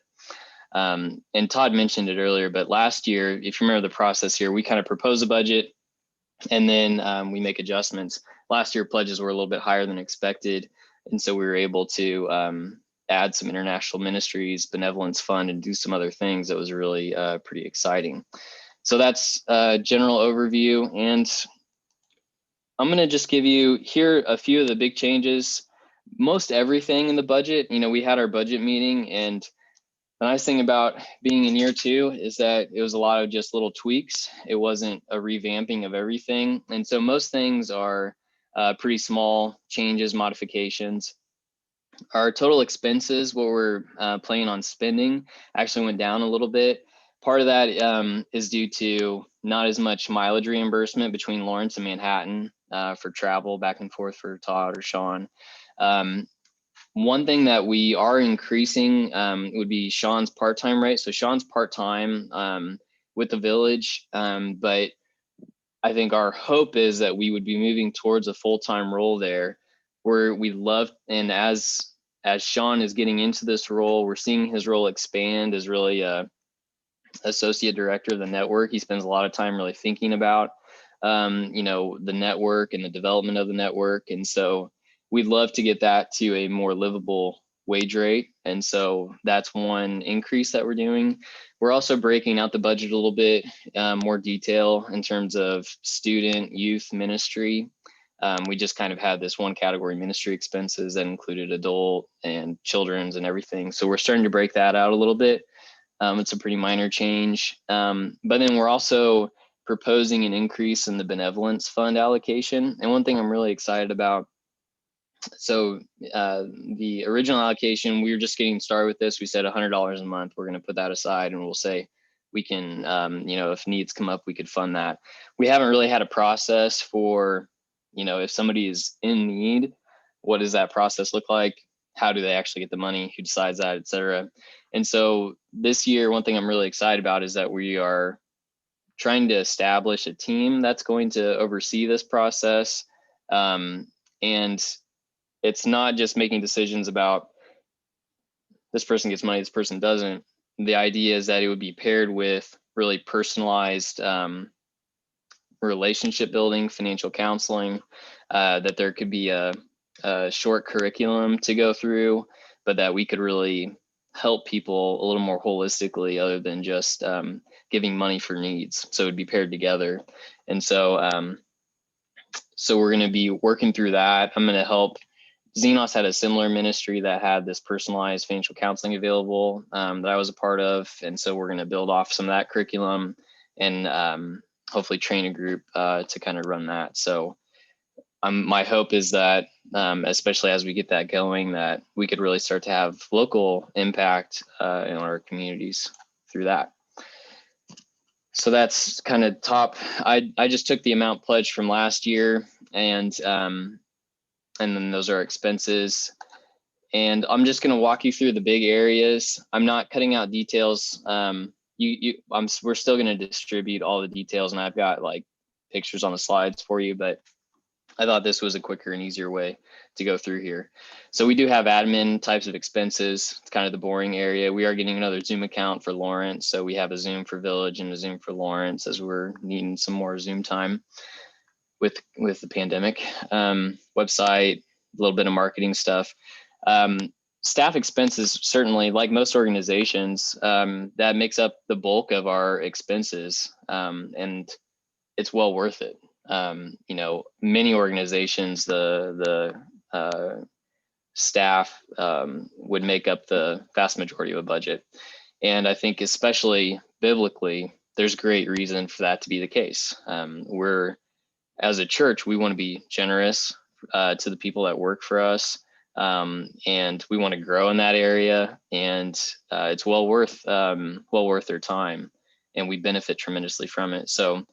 And Todd mentioned it earlier, but last year, if you remember the process here, we kind of propose a budget and then we make adjustments. Last year, pledges were a little bit higher than expected. And so we were able to add some international ministries, benevolence fund, and do some other things that was really pretty exciting. So that's a general overview. And I'm going to just give you here a few of the big changes. Most everything in the budget, we had our budget meeting, and the nice thing about being in year 2 is that it was a lot of just little tweaks. It wasn't a revamping of everything. And so most things are pretty small changes, modifications. Our total expenses, what we're planning on spending, actually went down a little bit. Part of that is due to not as much mileage reimbursement between Lawrence and Manhattan for travel back and forth for Todd or Sean. One thing that we are increasing would be Sean's part-time rate. So Sean's part-time with the village. But I think our hope is that we would be moving towards a full-time role there, where we love, and as Sean is getting into this role, we're seeing his role expand as really a associate director of the network. He spends a lot of time really thinking about, the network and the development of the network. And so we'd love to get that to a more livable wage rate. And so that's one increase that we're doing. We're also breaking out the budget a little bit, more detail in terms of student, youth ministry. We just kind of had this one category ministry expenses that included adult and children's and everything. So we're starting to break that out a little bit. It's a pretty minor change. But then we're also proposing an increase in the benevolence fund allocation. And one thing I'm really excited about, so the original allocation, we were just getting started with this. We said $100 a month. We're going to put that aside, and we'll say we can, if needs come up, we could fund that. We haven't really had a process for, if somebody is in need, what does that process look like? How do they actually get the money? Who decides that, et cetera? And so this year, one thing I'm really excited about is that we are trying to establish a team that's going to oversee this process. And it's not just making decisions about this person gets money, this person doesn't. The idea is that it would be paired with really personalized relationship building, financial counseling, that there could be a short curriculum to go through, but that we could really help people a little more holistically other than just giving money for needs. So it'd be paired together. And so, so we're going to be working through that. I'm going to help. Xenos had a similar ministry that had this personalized financial counseling available that I was a part of. And so we're going to build off some of that curriculum and hopefully train a group to kind of run that. So my hope is that, especially as we get that going, that we could really start to have local impact in our communities through that. So that's kind of top. I just took the amount pledged from last year, and then those are expenses. And I'm just going to walk you through the big areas. I'm not cutting out details. We're still going to distribute all the details, and I've got like pictures on the slides for you, but I thought this was a quicker and easier way to go through here. So we do have admin types of expenses. It's kind of the boring area. We are getting another Zoom account for Lawrence. So we have a Zoom for Village and a Zoom for Lawrence as we're needing some more Zoom time with the pandemic. Website, a little bit of marketing stuff. Staff expenses, certainly, like most organizations, that makes up the bulk of our expenses, and it's well worth it. Many organizations, the staff would make up the vast majority of a budget. And I think especially biblically, there's great reason for that to be the case. As a church, we want to be generous to the people that work for us. And we want to grow in that area, and it's well worth their time, and we benefit tremendously from it. So,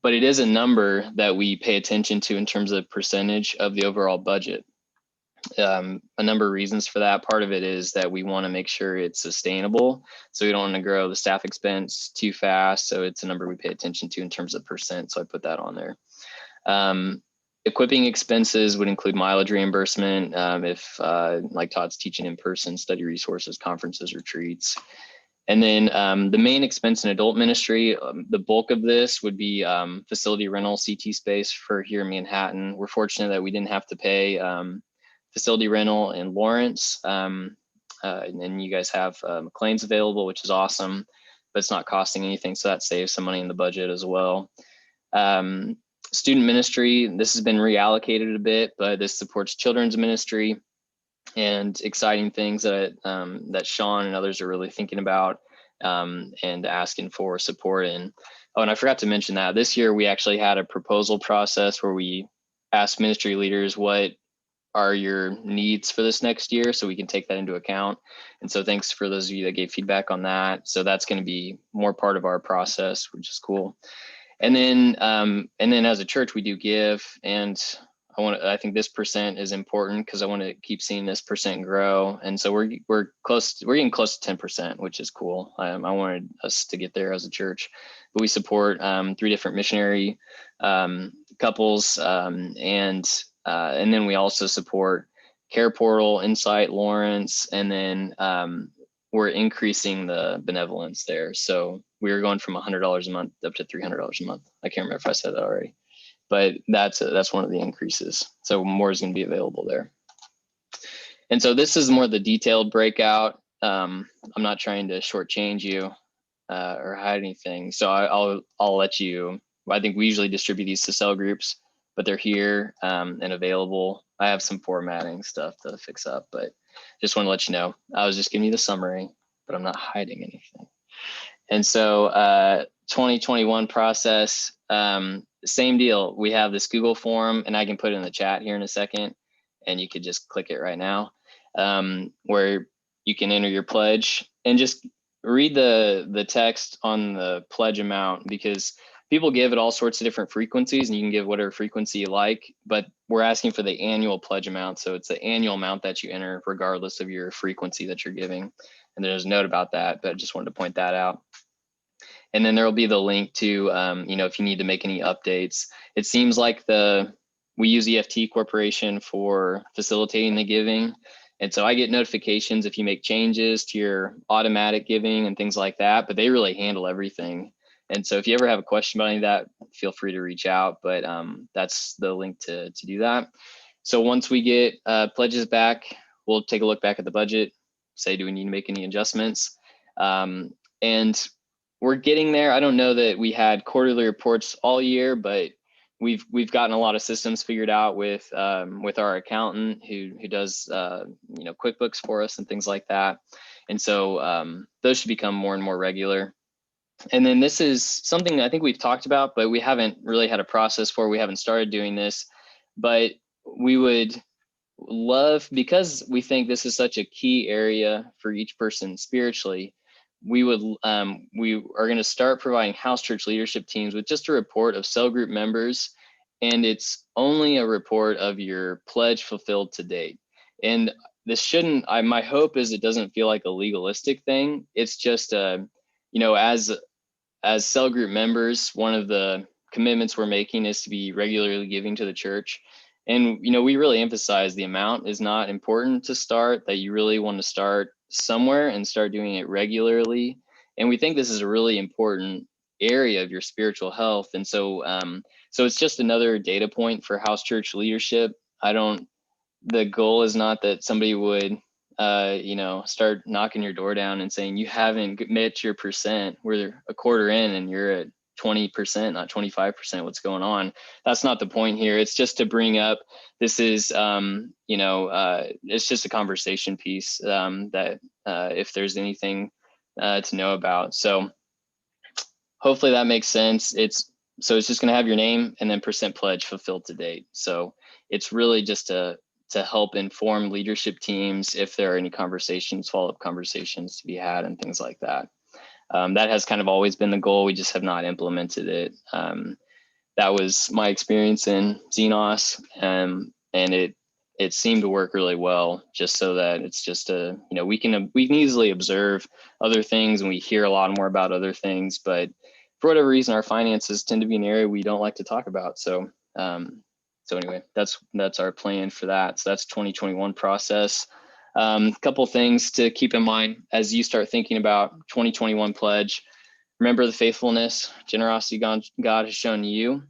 but it is a number that we pay attention to in terms of percentage of the overall budget. A number of reasons for that. Part of it is that we want to make sure it's sustainable. So we don't want to grow the staff expense too fast. So it's a number we pay attention to in terms of percent. So I put that on there. Equipping expenses would include mileage reimbursement if like Todd's teaching in person, study resources, conferences, retreats. And then the main expense in adult ministry, the bulk of this would be facility rental, CT space for here in Manhattan. We're fortunate that we didn't have to pay facility rental in Lawrence. And then you guys have McLean's available, which is awesome, but it's not costing anything. So that saves some money in the budget as well. Student ministry, this has been reallocated a bit, but this supports children's ministry and exciting things that that Sean and others are really thinking about and asking for support in. Oh, and I forgot to mention that this year we actually had a proposal process where we asked ministry leaders what are your needs for this next year, so we can take that into account. And so thanks for those of you that gave feedback on that. So that's going to be more part of our process, which is cool. And then as a church, we do give, and I think this percent is important because I want to keep seeing this percent grow. And so we're getting close to 10%, which is cool. I wanted us to get there as a church, but we support 3 different missionary couples, and then we also support Care Portal, Insight, Lawrence, and then we're increasing the benevolence there. So we are going from $100 a month up to $300 a month. I can't remember if I said that already, but that's one of the increases. So more is going to be available there. And so this is more the detailed breakout. I'm not trying to shortchange you or hide anything. So I'll let you. I think we usually distribute these to cell groups, but they're here and available. I have some formatting stuff to fix up, but just want to let you know. I was just giving you the summary, but I'm not hiding anything. And so 2021 process, same deal. We have this Google form, and I can put it in the chat here in a second, and you could just click it right now, where you can enter your pledge and just read the text on the pledge amount, because people give at all sorts of different frequencies, and you can give whatever frequency you like, but we're asking for the annual pledge amount. So it's the annual amount that you enter regardless of your frequency that you're giving. And there's a note about that, but I just wanted to point that out. And then there will be the link to, if you need to make any updates. It seems like we use EFT Corporation for facilitating the giving. And so I get notifications if you make changes to your automatic giving and things like that, but they really handle everything. And so if you ever have a question about any of that, feel free to reach out, but that's the link to do that. So once we get pledges back, we'll take a look back at the budget, say, do we need to make any adjustments? And we're getting there. I don't know that we had quarterly reports all year, but we've gotten a lot of systems figured out with our accountant who does QuickBooks for us and things like that. And so those should become more and more regular. And then this is something I think we've talked about, but we haven't really had a process for. We haven't started doing this, but we would love, because we think this is such a key area for each person spiritually, we are going to start providing house church leadership teams with just a report of cell group members, and it's only a report of your pledge fulfilled to date. And this shouldn't, my hope is it doesn't feel like a legalistic thing. It's just as cell group members, one of the commitments we're making is to be regularly giving to the church. And, we really emphasize the amount is not important to start, that you really want to start somewhere and start doing it regularly. And we think this is a really important area of your spiritual health. And so, so it's just another data point for house church leadership. The goal is not that somebody would, start knocking your door down and saying, you haven't met your percent. We're a quarter in and you're at 20%, not 25%. What's going on? That's not the point here. It's just to bring up, this is, it's just a conversation piece that if there's anything to know about. So hopefully that makes sense. It's just going to have your name and then percent pledge fulfilled to date. So it's really just to help inform leadership teams if there are any conversations, follow-up conversations to be had and things like that. That has kind of always been the goal. We just have not implemented it. That was my experience in Xenos, and it seemed to work really well, just so that it's just we can easily observe other things and we hear a lot more about other things, but for whatever reason, our finances tend to be an area we don't like to talk about. So anyway, that's our plan for that. So that's 2021 process. A couple things to keep in mind as you start thinking about 2021 pledge. Remember the faithfulness, generosity God has shown you.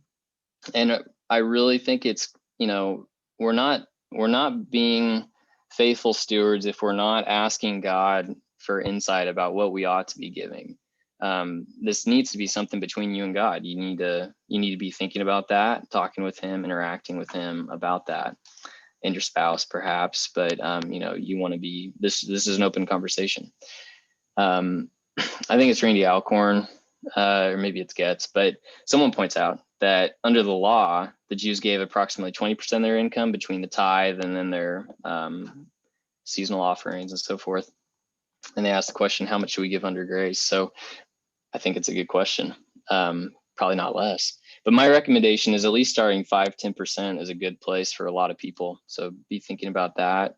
And I really think it's, we're not being faithful stewards if we're not asking God for insight about what we ought to be giving. This needs to be something between you and God. You need to be thinking about that, talking with him, interacting with him about that, and your spouse perhaps, but you want to be, this is an open conversation. I think it's Randy Alcorn, or maybe it's Getz, but someone points out that under the law, the Jews gave approximately 20% of their income between the tithe and then their seasonal offerings and so forth. And they asked the question, how much should we give under grace? So I think it's a good question. Probably not less. But my recommendation is at least starting 5-10% is a good place for a lot of people. So be thinking about that.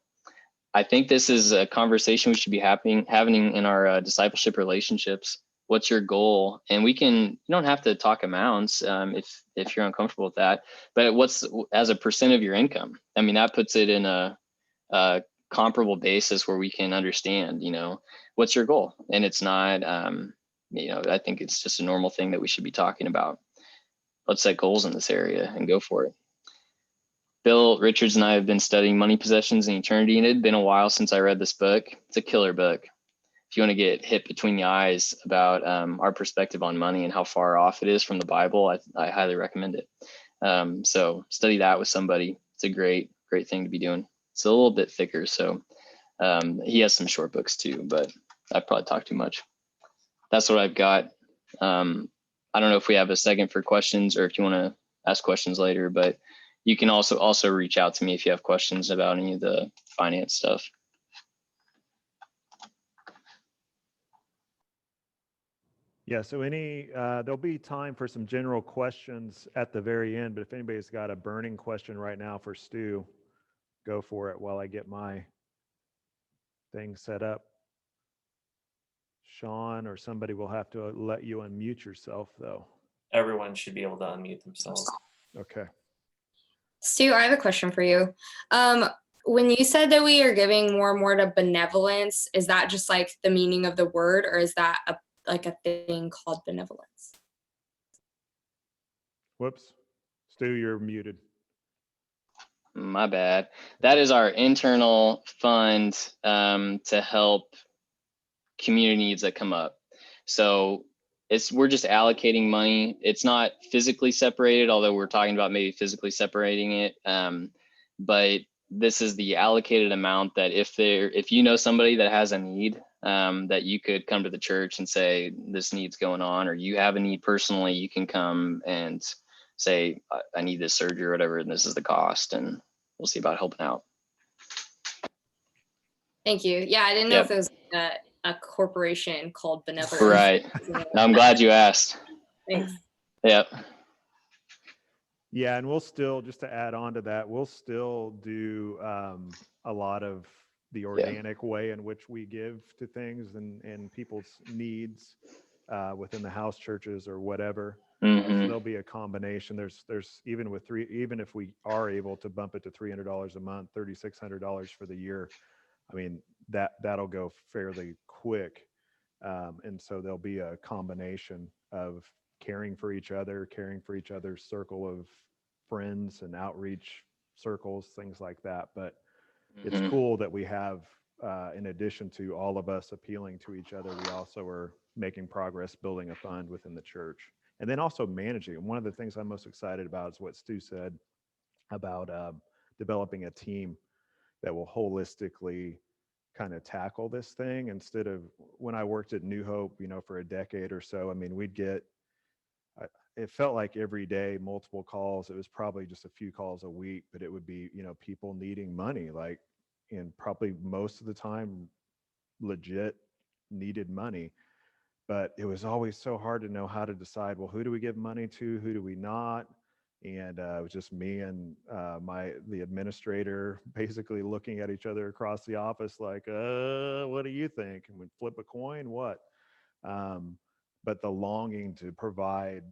I think this is a conversation we should be having in our discipleship relationships. What's your goal? And you don't have to talk amounts if you're uncomfortable with that, but what's as a percent of your income? I mean, that puts it in a comparable basis where we can understand, what's your goal? And it's not, I think it's just a normal thing that we should be talking about. Let's set goals in this area and go for it. Bill Richards and I have been studying Money, Possessions, and Eternity, and it had been a while since I read this book. It's a killer book. If you want to get hit between the eyes about our perspective on money and how far off it is from the Bible, I highly recommend it. So study that with somebody. It's a great thing to be doing. It's a little bit thicker, so he has some short books too, but I probably talked too much. That's what I've got. I don't know if we have a second for questions or if you want to ask questions later, but you can also reach out to me if you have questions about any of the finance stuff. Yeah, so there'll be time for some general questions at the very end, but if anybody's got a burning question right now for Stu, go for it while I get my thing set up. Sean or somebody will have to let you unmute yourself though. Everyone should be able to unmute themselves. Okay. Stu, I have a question for you. When you said that we are giving more and more to benevolence, is that just like the meaning of the word, or is that a thing called benevolence? Whoops. Stu, you're muted. My bad. That is our internal fund to help community needs that come up. So we're just allocating money. It's not physically separated, although we're talking about maybe physically separating it. But this is the allocated amount that if you know somebody that has a need, that you could come to the church and say, this need's going on, or you have a need personally, you can come and say, I need this surgery or whatever, and this is the cost, and we'll see about helping out. Thank you. Yeah, I didn't know if it was a corporation called Benevolence. Right. I'm glad you asked. Thanks. Yep. Yeah, and we'll still, just to add on to that, we'll still do a lot of the organic way in which we give to things and people's needs within the house churches or whatever. So there'll be a combination. There's even if we are able to bump it to $300 a month, $3,600 for the year, I mean, that'll go fairly quick. And so there'll be a combination of caring for each other's circle of friends and outreach circles, things like that. But it's cool that we have, in addition to all of us appealing to each other, we also are making progress building a fund within the church. And then also managing. And one of the things I'm most excited about is what Stu said about developing a team that will holistically kind of tackle this thing instead of when I worked at New Hope, for a decade or so. I mean, it felt like every day, multiple calls. It was probably just a few calls a week, but it would be, people needing money, and probably most of the time legit needed money. But it was always so hard to know how to decide, well, who do we give money to? Who do we not? And it was just me and the administrator basically looking at each other across the office like, what do you think? And we'd flip a coin, what? But the longing to provide,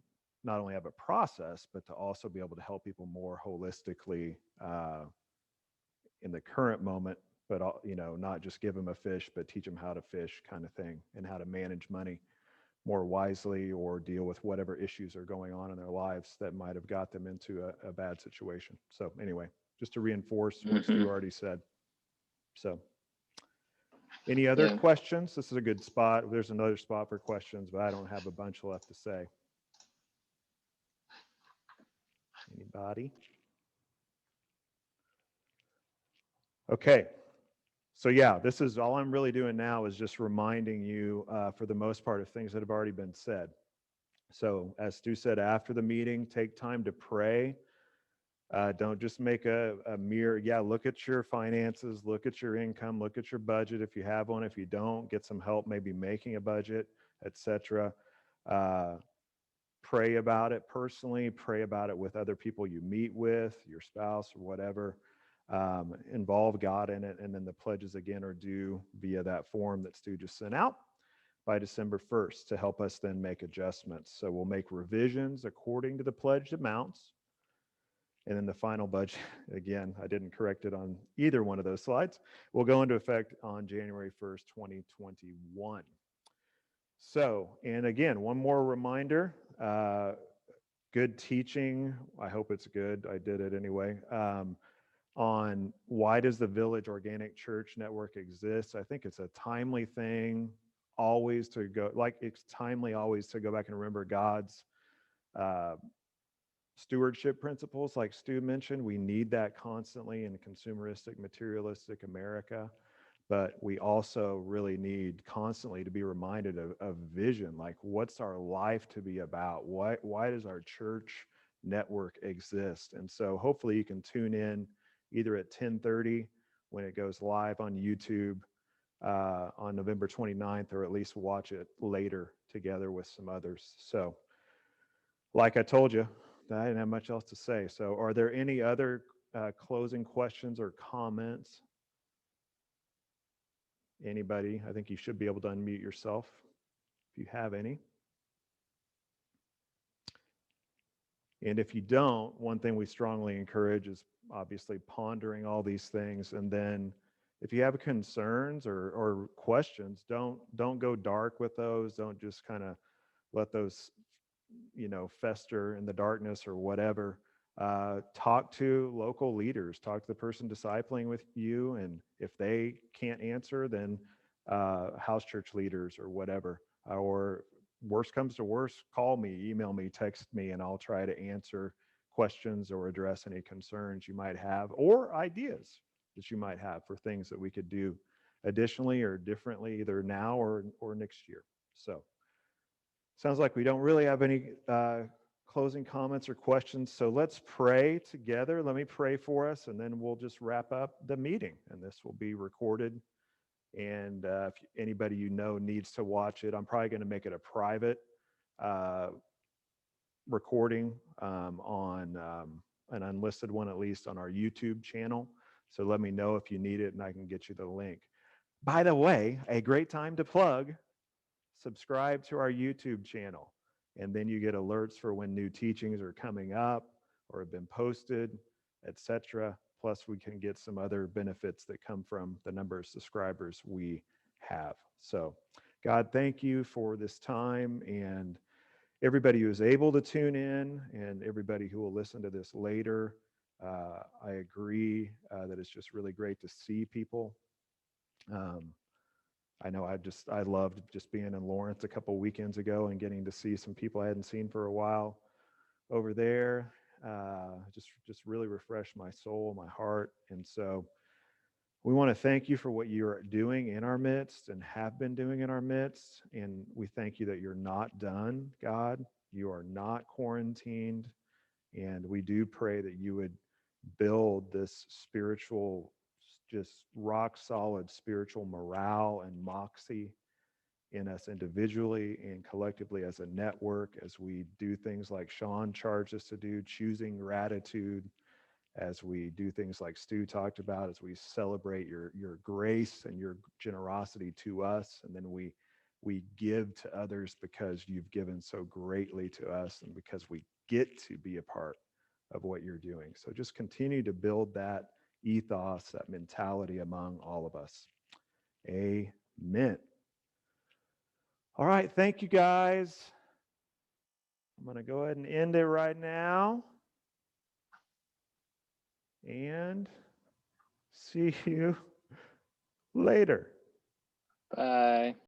not only have a process, but to also be able to help people more holistically in the current moment, but not just give them a fish, but teach them how to fish kind of thing, and how to manage money more wisely or deal with whatever issues are going on in their lives that might have got them into a bad situation. So anyway, just to reinforce what Stu already said. So any other questions? This is a good spot. There's another spot for questions, but I don't have a bunch left to say. Anybody? Okay. So yeah, this is all I'm really doing now is just reminding you, for the most part, of things that have already been said. So as Stu said, after the meeting, take time to pray. Don't just make a mere, look at your finances, look at your income, look at your budget if you have one. If you don't, get some help maybe making a budget, etc. pray about it personally, pray about it with other people you meet with, your spouse or whatever. Involve God in it. And then the pledges again are due via that form that Stu just sent out by December 1st to help us then make adjustments. So we'll make revisions according to the pledged amounts. And then the final budget, again, I didn't correct it on either one of those slides, will go into effect on January 1st, 2021. So, and again, one more reminder, good teaching, I hope it's good, I did it anyway, on why does the Village Organic Church Network exist. I think it's a timely thing always to go, like it's timely always to go back and remember God's stewardship principles, like Stu mentioned. We need that constantly in consumeristic, materialistic America, but we also really need constantly to be reminded of vision, like what's our life to be about? Why does our church network exist? And so hopefully you can tune in either at 10:30 when it goes live on YouTube on November 29th, or at least watch it later together with some others. So like I told you, I didn't have much else to say. So are there any other closing questions or comments? Anybody? I think you should be able to unmute yourself if you have any. And if you don't, one thing we strongly encourage is obviously pondering all these things. And then if you have concerns or questions, don't go dark with those. Don't just kind of let those, fester in the darkness or whatever. Talk to local leaders, talk to the person discipling with you. And if they can't answer, then house church leaders or whatever. Or worst comes to worst, call me, email me, text me, and I'll try to answer questions or address any concerns you might have or ideas that you might have for things that we could do additionally or differently, either now or next year. So sounds like we don't really have any closing comments or questions. So let's pray together. Let me pray for us, and then we'll just wrap up the meeting. And this will be recorded. And if anybody needs to watch it, I'm probably going to make it a private recording on an unlisted one, at least on our YouTube channel. So let me know if you need it, and I can get you the link. By the way, a great time to plug: subscribe to our YouTube channel, and then you get alerts for when new teachings are coming up or have been posted, etc. Plus, we can get some other benefits that come from the number of subscribers we have. So, God, thank you for this time, and everybody who is able to tune in and everybody who will listen to this later. I agree that it's just really great to see people. I know I loved just being in Lawrence a couple weekends ago and getting to see some people I hadn't seen for a while over there. Just really refreshed my soul, my heart. And so we want to thank you for what you're doing in our midst and have been doing in our midst. And we thank you that you're not done, God. You are not quarantined. And we do pray that you would build this spiritual, just rock solid spiritual morale and moxie in us individually and collectively as a network, as we do things like Sean charged us to do, choosing gratitude, as we do things like Stu talked about, as we celebrate your grace and your generosity to us, and then we give to others because you've given so greatly to us and because we get to be a part of what you're doing. So just continue to build that ethos, that mentality among all of us. Amen. All right, thank you guys. I'm going to go ahead and end it right now. And see you later. Bye.